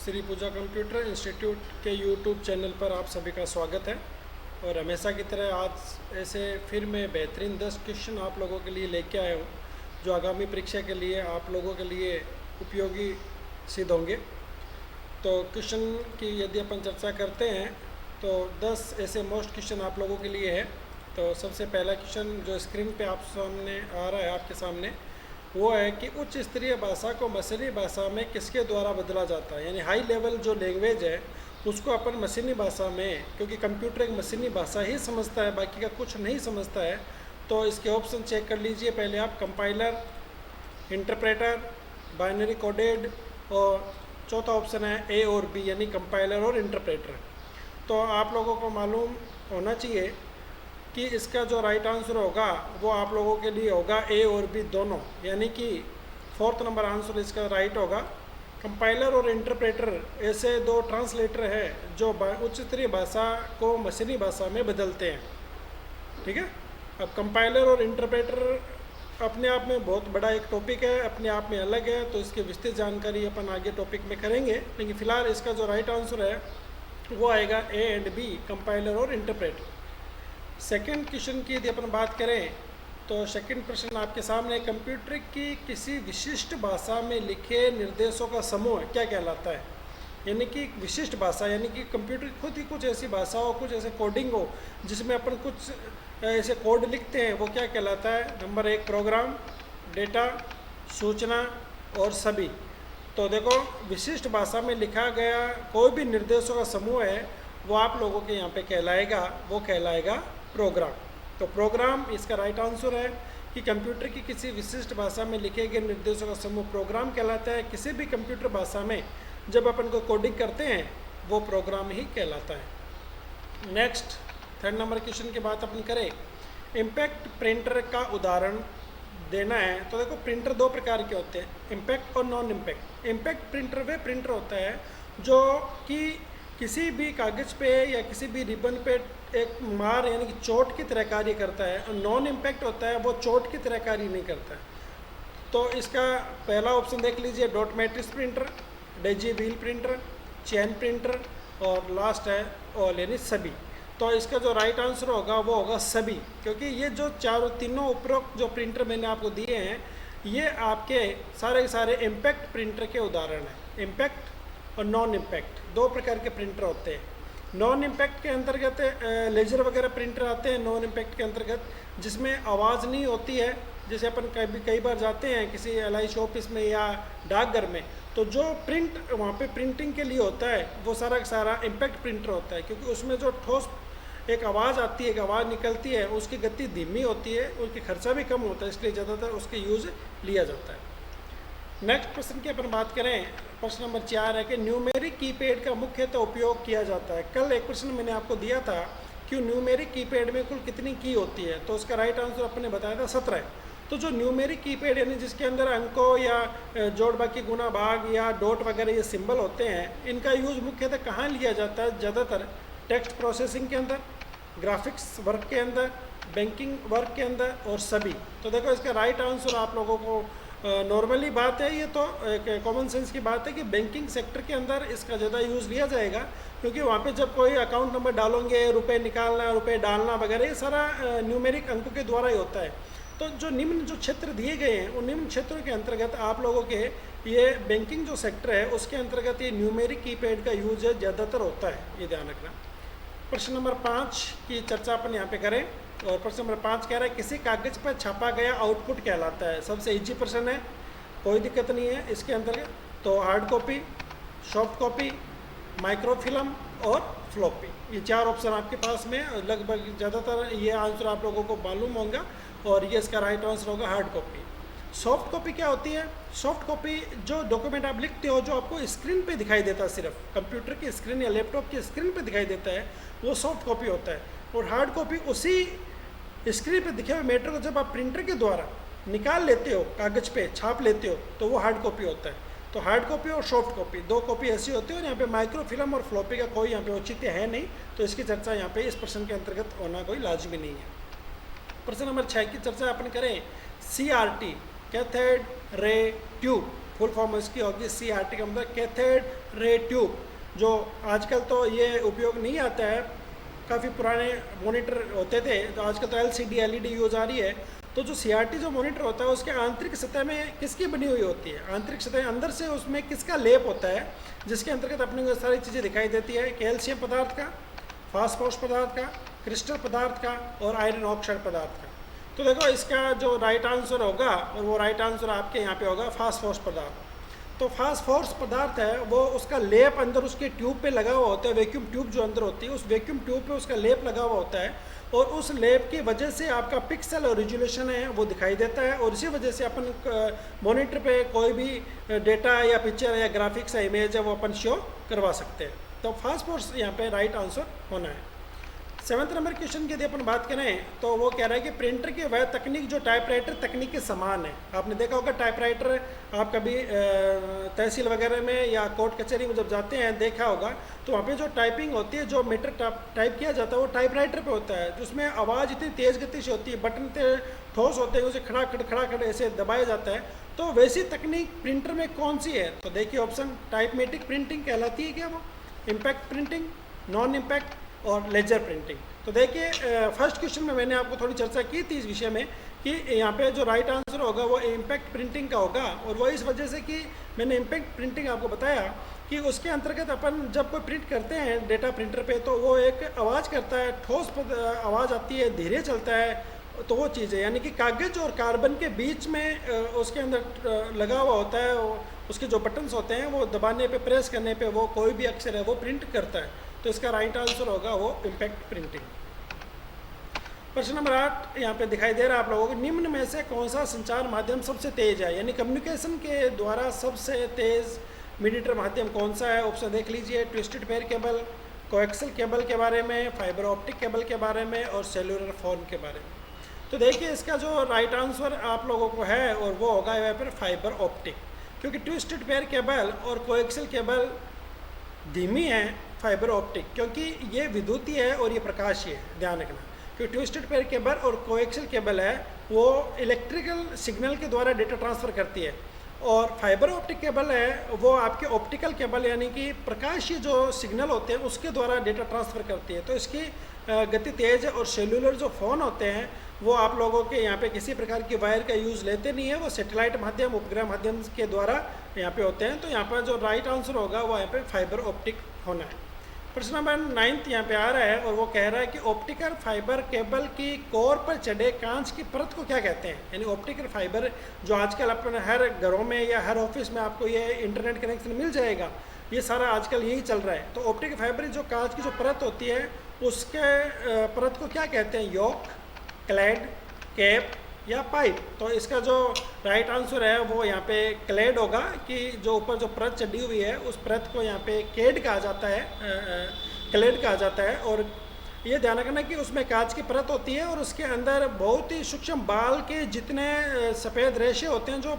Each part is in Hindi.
श्री पूजा कंप्यूटर इंस्टीट्यूट के यूट्यूब चैनल पर आप सभी का स्वागत है। और हमेशा की तरह आज ऐसे फिर मैं बेहतरीन 10 क्वेश्चन आप लोगों के लिए लेके आया हूँ जो आगामी परीक्षा के लिए आप लोगों के लिए उपयोगी सिद्ध होंगे। तो क्वेश्चन की यदि अपन चर्चा करते हैं तो 10 ऐसे मोस्ट क्वेश्चन आप लोगों के लिए है। तो सबसे पहला क्वेश्चन जो स्क्रीन पे आप सामने आ रहा है आपके सामने, वो है कि उच्च स्तरीय भाषा को मशीनी भाषा में किसके द्वारा बदला जाता है। यानी हाई लेवल जो लैंग्वेज है उसको अपन मशीनी भाषा में, क्योंकि कंप्यूटर एक मशीनी भाषा ही समझता है, बाकी का कुछ नहीं समझता है। तो इसके ऑप्शन चेक कर लीजिए पहले आप, कंपाइलर, इंटरप्रेटर, बाइनरी कोडेड, और चौथा ऑप्शन है ए और बी यानी कंपाइलर और इंटरप्रेटर। तो आप लोगों को मालूम होना चाहिए कि इसका जो राइट आंसर होगा वो आप लोगों के लिए होगा ए और बी दोनों, यानी कि 4th नंबर आंसर इसका राइट होगा। कंपाइलर और इंटरप्रेटर ऐसे दो ट्रांसलेटर हैं जो उच्च स्तरीय भाषा को मशीनी भाषा में बदलते हैं। ठीक है। अब कंपाइलर और इंटरप्रेटर अपने आप में बहुत बड़ा एक टॉपिक है, अपने आप में अलग है, तो इसकी विस्तृत जानकारी अपन आगे टॉपिक में करेंगे। लेकिन फिलहाल इसका जो राइट आंसर है वो आएगा ए एंड बी, कंपाइलर और इंटरप्रेटर। सेकेंड क्वेश्चन की यदि अपन बात करें तो सेकेंड प्रश्न आपके सामने, कंप्यूटर की किसी विशिष्ट भाषा में लिखे निर्देशों का समूह क्या कहलाता है। यानी कि विशिष्ट भाषा यानी कि कंप्यूटर खुद ही कुछ ऐसी भाषा हो, कुछ ऐसे कोडिंग हो जिसमें अपन कुछ ऐसे कोड लिखते हैं, वो क्या कहलाता है। नंबर 1 प्रोग्राम, डेटा, सूचना और सभी। तो देखो विशिष्ट भाषा में लिखा गया कोई भी निर्देशों का समूह है वो आप लोगों के यहाँ पे कहलाएगा, वो कहलाएगा प्रोग्राम। तो प्रोग्राम इसका राइट आंसर है कि कंप्यूटर की किसी विशिष्ट भाषा में लिखे गए निर्देशों का समूह प्रोग्राम कहलाता है। किसी भी कंप्यूटर भाषा में जब अपन को कोडिंग करते हैं वो प्रोग्राम ही कहलाता है। नेक्स्ट 3rd नंबर क्वेश्चन की बात अपन करें, इम्पैक्ट प्रिंटर का उदाहरण देना है। तो देखो प्रिंटर दो प्रकार के होते हैं, इम्पैक्ट और नॉन इम्पैक्ट। इम्पैक्ट प्रिंटर वे प्रिंटर होता है जो कि किसी भी कागज़ पे या किसी भी रिबन पे एक मार यानी कि चोट की तरह कार्य करता है, और नॉन इम्पैक्ट होता है वो चोट की तरह कार्य नहीं करता है। तो इसका पहला ऑप्शन देख लीजिए, dot matrix printer, daisy wheel printer, chain printer, और लास्ट है ऑल यानी सभी। तो इसका जो राइट आंसर होगा वो होगा सभी, क्योंकि ये जो तीनों उपरोक्त जो प्रिंटर मैंने आपको दिए हैं ये आपके सारे के सारे इम्पैक्ट प्रिंटर के उदाहरण हैं। इम्पैक्ट और नॉन इम्पैक्ट दो प्रकार के प्रिंटर होते हैं। नॉन इम्पैक्ट के अंतर्गत लेजर वगैरह प्रिंटर आते हैं, नॉन इम्पैक्ट के अंतर्गत जिसमें आवाज़ नहीं होती है। जैसे अपन कई बार जाते हैं किसी LIC ऑफिस में या डाकघर में, तो जो प्रिंट वहाँ पे प्रिंटिंग के लिए होता है वो सारा का सारा इम्पैक्ट प्रिंटर होता है, क्योंकि उसमें जो ठोस एक आवाज़ आती है, एक आवाज़ निकलती है, उसकी गति धीमी होती है, उसकी खर्चा भी कम होता है, इसलिए ज़्यादातर उसके यूज़ लिया जाता है। नेक्स्ट प्रश्न की अपन बात करें, प्रश्न नंबर 4 है कि न्यूमेरिक कीपैड का मुख्यतः उपयोग किया जाता है। कल एक प्रश्न मैंने आपको दिया था कि न्यूमेरिक कीपैड में कुल कितनी की होती है, तो उसका राइट आंसर आपने बताया था 17 है। तो जो न्यूमेरिक कीपैड यानी जिसके अंदर अंकों या जोड़ बाकी गुना भाग या डॉट वगैरह ये सिंबल होते हैं, इनका यूज़ मुख्यतः कहाँ लिया जाता है। ज़्यादातर टेक्स्ट प्रोसेसिंग के अंदर, ग्राफिक्स वर्क के अंदर, बैंकिंग वर्क के अंदर और सभी। तो देखो इसका राइट आंसर आप लोगों को नॉर्मली बात है, ये तो एक कॉमन सेंस की बात है कि बैंकिंग सेक्टर के अंदर इसका ज़्यादा यूज़ लिया जाएगा, क्योंकि वहाँ पे जब कोई अकाउंट नंबर डालोगे, रुपए निकालना, रुपए डालना वगैरह ये सारा न्यूमेरिक अंकों के द्वारा ही होता है। तो जो निम्न जो क्षेत्र दिए गए हैं उन निम्न क्षेत्रों के अंतर्गत आप लोगों के ये बैंकिंग जो सेक्टर है उसके अंतर्गत ये न्यूमेरिक कीपैड का यूज ज़्यादातर होता है, ये ध्यान रखना। प्रश्न नंबर 5 की चर्चा अपन यहाँ पे करें, और प्रश्न नंबर 5 कह रहा है किसी कागज़ पर छापा गया आउटपुट कहलाता है। सबसे इजी प्रश्न है, कोई दिक्कत नहीं है इसके अंतर्गत। तो hard copy, soft copy, microfilm और फ्लॉपी, ये 4 ऑप्शन आपके पास में। लगभग ज़्यादातर ये आंसर आप लोगों को मालूम होगा, और ये इसका राइट आंसर होगा हार्ड कॉपी। सॉफ्ट कॉपी क्या होती है। सॉफ्ट कॉपी जो डॉक्यूमेंट आप लिखते हो जो आपको स्क्रीन पे दिखाई देता है, सिर्फ कंप्यूटर की स्क्रीन या लैपटॉप की स्क्रीन पे दिखाई देता है, वो सॉफ्ट कॉपी होता है। और हार्ड कॉपी उसी स्क्रीन पे दिखे हुए मैटर को जब आप प्रिंटर के द्वारा निकाल लेते हो, कागज़ पे छाप लेते हो, तो वो हार्ड कॉपी होता है। तो हार्ड कॉपी और सॉफ्ट कॉपी दो कॉपी ऐसी होती है, और यहाँ पे माइक्रोफिल्म और फ्लॉपी का कोई यहाँ पे औचित्य है नहीं, तो इसकी चर्चा यहाँ पे इस प्रश्न के अंतर्गत होना कोई लाजमी नहीं है। प्रश्न नंबर 6 की चर्चा अपन करें, CRT cathode ray tube full form इसकी होगी CRT का मतलब कैथोड रे ट्यूब, जो आजकल तो ये उपयोग नहीं आता है, काफ़ी पुराने मॉनिटर होते थे, तो आजकल तो LCD LED यूज़ आ रही है। तो जो CRT जो मॉनिटर होता है उसके आंतरिक सतह में किसकी बनी हुई होती है, आंतरिक सतह अंदर से उसमें किसका लेप होता है, जिसके अंतर्गत अपने को सारी चीज़ें दिखाई देती है, कैल्शियम पदार्थ का, फास्फोरस पदार्थ का, क्रिस्टल पदार्थ का और आयरन ऑक्साइड पदार्थ का। तो देखो इसका जो राइट आंसर होगा, और वो राइट आंसर आपके यहाँ पे होगा फास्फोरस पदार्थ। तो फास्फोरस पदार्थ है वो उसका लेप अंदर उसके ट्यूब पे लगा हुआ होता है, वैक्यूम ट्यूब जो अंदर होती है उस वैक्यूम ट्यूब पे उसका लेप लगा हुआ होता है, और उस लेप की वजह से आपका पिक्सल और रिजोल्यूशन है वो दिखाई देता है, और इसी वजह से अपन मॉनिटर पे कोई भी डेटा या पिक्चर या ग्राफिक्स या इमेज है वो अपन शो करवा सकते हैं। तो फास्फोरस यहाँ पे राइट आंसर होना है। 7th नंबर क्वेश्चन की यदि अपन बात करें तो वो कह रहा है कि प्रिंटर की वह तकनीक जो टाइपराइटर तकनीक के समान है। आपने देखा होगा टाइपराइटर, आप कभी तहसील वगैरह में या कोर्ट कचहरी में जब जाते हैं देखा होगा, तो वहाँ पे जो टाइपिंग होती है, जो मीटर टाइप किया जाता है वो टाइपराइटर पे होता है, जिसमें आवाज़ इतनी तेज़ गति से होती है, बटन ठोस होते हैं, उसे खड़ा खड़ ऐसे दबाया जाता है। तो वैसी तकनीक प्रिंटर में कौन सी है? तो देखिए ऑप्शन, टाइपमेटिक प्रिंटिंग कहलाती है क्या वो, इम्पैक्ट प्रिंटिंग, नॉन इम्पैक्ट और लेजर प्रिंटिंग। तो देखिए फर्स्ट क्वेश्चन में मैंने आपको थोड़ी चर्चा की थी इस विषय में कि यहाँ पे जो राइट आंसर होगा वो इम्पैक्ट प्रिंटिंग का होगा, और वो इस वजह से कि मैंने इम्पैक्ट प्रिंटिंग आपको बताया कि उसके अंतर्गत अपन जब कोई प्रिंट करते हैं डेटा प्रिंटर पे तो वो एक आवाज़ करता है, ठोस आवाज़ आती है, धीरे चलता है, तो वो चीज़ है, यानी कि कागज़ और कार्बन के बीच में उसके अंदर लगा हुआ होता है, उसके जो बटन्स होते हैं वो दबाने पे, प्रेस करने पे वो कोई भी अक्षर है वो प्रिंट करता है। तो इसका राइट आंसर होगा वो इम्पैक्ट प्रिंटिंग। प्रश्न नंबर 8 यहाँ पे दिखाई दे रहा है आप लोगों को, निम्न में से कौन सा संचार माध्यम सबसे तेज है, यानी कम्युनिकेशन के द्वारा सबसे तेज मीडिएटर माध्यम कौन सा है? ऑप्शन देख लीजिए, twisted pair cable, coaxial cable के बारे में, फाइबर ऑप्टिक केबल के बारे में और सेलुलर फोन के बारे में। तो देखिए इसका जो राइट आंसर आप लोगों को है और वो होगा यहाँ पर फाइबर ऑप्टिक, क्योंकि ट्विस्टेड पेयर केबल और कोएक्सियल केबल धीमी है फाइबर ऑप्टिक, क्योंकि ये विद्युतीय है और ये प्रकाशीय है, ध्यान रखना। क्योंकि ट्विस्टेड पेयर केबल और कोएक्सियल केबल है वो इलेक्ट्रिकल सिग्नल के द्वारा डेटा ट्रांसफ़र करती है, और फाइबर ऑप्टिक केबल है वो आपके ऑप्टिकल केबल यानी कि प्रकाशीय जो सिग्नल होते हैं उसके द्वारा डेटा ट्रांसफ़र करती है। तो इसकी गति तेज़ है, और सेलुलर जो फ़ोन होते हैं वो आप लोगों के यहाँ पे किसी प्रकार की वायर का यूज़ लेते नहीं है, वो सैटेलाइट माध्यम, उपग्रह माध्यम के द्वारा यहाँ पे होते हैं। तो यहाँ पर जो राइट आंसर होगा वो यहाँ पे फाइबर ऑप्टिक होना है। प्रश्न नंबर 9 यहाँ पे आ रहा है और वो कह रहा है कि ऑप्टिकल फाइबर केबल की कोर पर चढ़े कांच की परत को क्या कहते हैं? यानी ऑप्टिकल फाइबर जो आजकल अपने हर घरों में या हर ऑफिस में आपको ये इंटरनेट कनेक्शन मिल जाएगा, ये सारा आजकल यही चल रहा है। तो ऑप्टिकल फाइबर जो कांच की जो परत होती है उसके परत को क्या कहते हैं? योक, क्लैड, कैप या पाइप। तो इसका जो राइट आंसर है वो यहाँ पे क्लेड होगा, कि जो ऊपर जो परत चढ़ी हुई है उस परत को यहाँ पे केड कहा जाता है, क्लेड कहा जाता है। और ये ध्यान रखना कि उसमें कांच की परत होती है और उसके अंदर बहुत ही सूक्ष्म बाल के जितने सफ़ेद रेशे होते हैं जो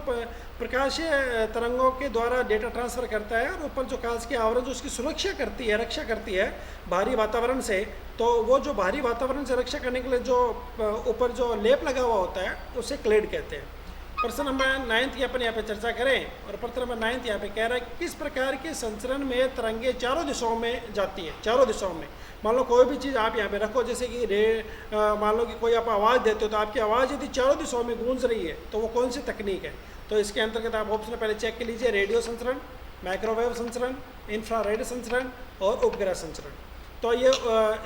प्रकाशीय तरंगों के द्वारा डेटा ट्रांसफ़र करता है, और ऊपर जो कांच की आवरण जो उसकी सुरक्षा करती है, रक्षा करती है भारी वातावरण से, तो वो जो भारी वातावरण से रक्षा करने के लिए जो ऊपर जो लेप लगा हुआ होता है उसे क्लेड कहते हैं। प्रश्न नंबर 9 की अपन यहाँ पे चर्चा करें, और प्रश्न नंबर 9 यहाँ पे कह रहा है कि किस प्रकार के संचरण में तरंगे चारों दिशाओं में जाती है? चारों दिशाओं में, मान लो कोई भी चीज़ आप यहाँ पे रखो, जैसे कि मान लो कि कोई आप आवाज़ देते हो तो आपकी आवाज़ यदि चारों दिशाओं में गूंज रही है तो वो कौन सी तकनीक है? तो इसके अंतर्गत आप ऑप्शन पहले चेक कर लीजिए, रेडियो संचरण, माइक्रोवेव संचरण, इंफ्रारेड संचरण और उपग्रह संचरण। तो ये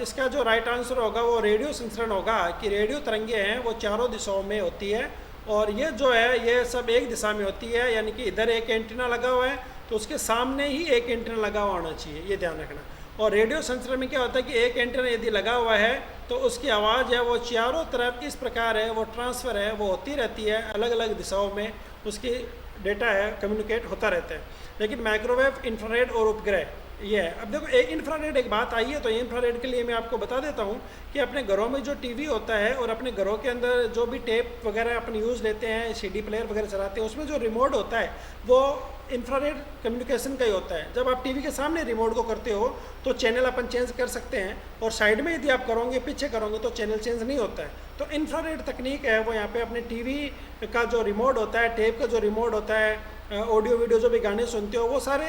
इसका जो राइट आंसर होगा वो रेडियो संचरण होगा, कि रेडियो तरंगे हैं वो चारों दिशाओं में होती है, और ये जो है ये सब एक दिशा में होती है, यानी कि इधर एक एंटीना लगा हुआ है तो उसके सामने ही एक एंटीना लगा हुआ होना चाहिए, ये ध्यान रखना। और रेडियो संचरण में क्या होता है कि एक एंटीना यदि लगा हुआ है तो उसकी आवाज़ है वो चारों तरफ इस प्रकार है वो ट्रांसफ़र है वो होती रहती है, अलग अलग दिशाओं में उसकी डेटा है कम्युनिकेट होता रहता है। लेकिन माइक्रोवेव, इंफ्रारेड और उपग्रह ये है। अब देखो इंफ्रारेड एक बात आई है, तो इंफ्रारेड के लिए मैं आपको बता देता हूँ कि अपने घरों में जो टीवी होता है और अपने घरों के अंदर जो भी टेप वगैरह अपन यूज़ लेते हैं, CD प्लेयर वगैरह चलाते हैं, उसमें जो रिमोट होता है वो इंफ्रारेड कम्युनिकेशन का ही होता है। जब आप टीवी के सामने रिमोट को करते हो तो चैनल अपन चेंज कर सकते हैं, और साइड में यदि आप करोगे, पीछे करोगे तो चैनल चेंज नहीं होता है। तो इंफ्रारेड तकनीक है वो यहाँ पे अपने टीवी का जो रिमोट होता है, टेप का जो रिमोट होता है, ऑडियो वीडियो जो भी गाने सुनते हो वो सारे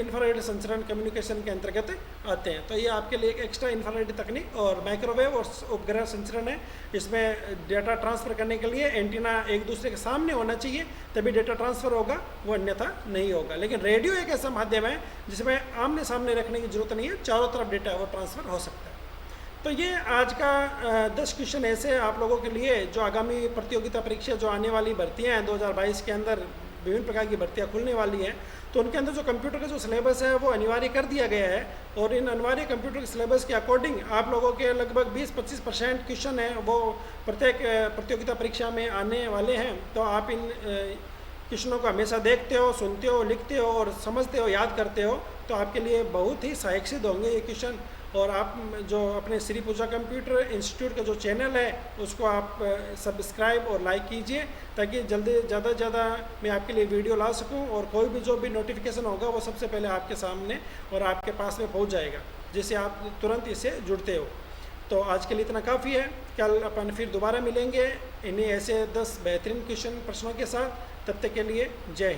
इंफ्रारेड संचरण कम्युनिकेशन के अंतर्गत आते हैं। तो ये आपके लिए एक एक्स्ट्रा इंफ्रारेड तकनीक और माइक्रोवेव और उपग्रह संचरण है। इसमें डेटा ट्रांसफ़र करने के लिए एंटीना एक दूसरे के सामने होना चाहिए, तभी डेटा ट्रांसफ़र होगा, वो अन्यथा नहीं होगा। लेकिन रेडियो एक ऐसा माध्यम है जिसमें आमने सामने रखने की ज़रूरत नहीं है, चारों तरफ डेटा वो ट्रांसफ़र हो सकता है। तो ये आज का 10 क्वेश्चन ऐसे आप लोगों के लिए जो आगामी प्रतियोगिता परीक्षा जो आने वाली भर्तियां हैं 2022 के अंदर विभिन्न प्रकार की भर्तियां खुलने वाली हैं, तो उनके अंदर जो कंप्यूटर का जो सिलेबस है वो अनिवार्य कर दिया गया है। और इन अनिवार्य कंप्यूटर के सिलेबस के अकॉर्डिंग आप लोगों के लगभग 20-25% क्वेश्चन हैं वो प्रत्येक प्रतियोगिता परीक्षा में आने वाले हैं। तो आप इन क्वेश्चनों को हमेशा देखते हो, सुनते हो, लिखते हो और समझते हो, याद करते हो, तो आपके लिए बहुत ही सहायक सिद्ध होंगे ये क्वेश्चन। और आप जो अपने श्री पूजा कंप्यूटर इंस्टीट्यूट का जो चैनल है उसको आप सब्सक्राइब और लाइक कीजिए, ताकि जल्दी ज़्यादा से ज़्यादा मैं आपके लिए वीडियो ला सकूं और कोई भी जो भी नोटिफिकेशन होगा वो सबसे पहले आपके सामने और आपके पास में पहुंच जाएगा, जिससे आप तुरंत इससे जुड़ते हो। तो आज के लिए इतना काफ़ी है। कल अपन फिर दोबारा मिलेंगे इन्हीं ऐसे 10 बेहतरीन क्वेश्चन प्रश्नों के साथ। तब तक के लिए जय हिंद।